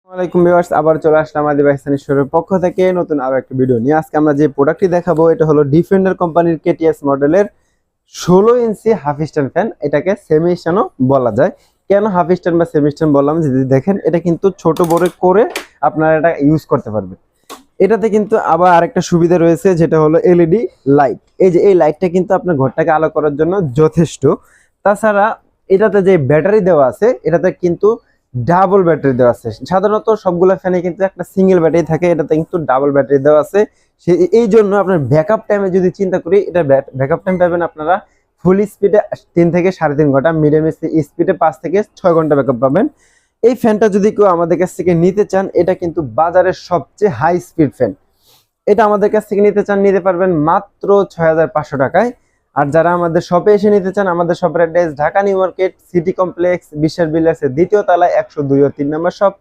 আসসালামাইকুম ভিউয়ার্স, আবার চলে আসলাম আদি বাইসানিশ্বরের পক্ষ থেকে নতুন আরো একটা ভিডিও নিয়ে। আজকে আমরা যে প্রোডাক্টটি দেখাবো এটা হলো ডিফেন্ডার কোম্পানির কেটিএস মডেলের 16 ইঞ্চি হাফ স্ট্যান্ড ফ্যান। এটাকে সেমি স্ট্যান্ডও বলা যায়। কেন হাফ স্ট্যান্ড বা সেমি স্ট্যান্ড বললাম, যদি দেখেন এটা কিন্তু ছোট বড় করে আপনারা এটা ইউজ করতে পারবেন। এটাতে কিন্তু আবার আরেকটা সুবিধা রয়েছে, যেটা হলো এলইডি লাইট। এই যে এই লাইটটা কিন্তু আপনার ঘরটাকে আলো করার জন্য যথেষ্ট। তাছাড়া এটাতে যে ব্যাটারি দেওয়া আছে, এটাতে কিন্তু ডাবল ব্যাটারি দেওয়া আছে। সাধারণত সবগুলো ফ্যানে কিন্তু একটা সিঙ্গেল ব্যাটারি থাকে, এটাতে কিন্তু ডাবল ব্যাটারি দেওয়া আছে। এই জন্য আপনার ব্যাকআপ টাইমে যদি চিন্তা করি, এটা ব্যাকআপ টাইম পাবেন আপনারা ফুল স্পিডে 3 থেকে 3.5 ঘন্টা, মিডিয়াম স্পিডে 5 থেকে 6 ঘন্টা ব্যাকআপ পাবেন। এই ফ্যানটা যদি কেউ আমাদের কাছ থেকে নিতে চান, এটা কিন্তু বাজারের সবচেয়ে হাই স্পিড ফ্যান। এটা আমাদের কাছ থেকে নিতে চান, নিতে পারবেন মাত্র 6500 টাকায়। আর যারা আমাদের শপে এসে নিতে চান, আমাদের শপের address Dhaka new market, city complex, বিশ্বাস বিল্ডার্সের দ্বিতীয় তলায় 102 ও 3 নম্বর শপ।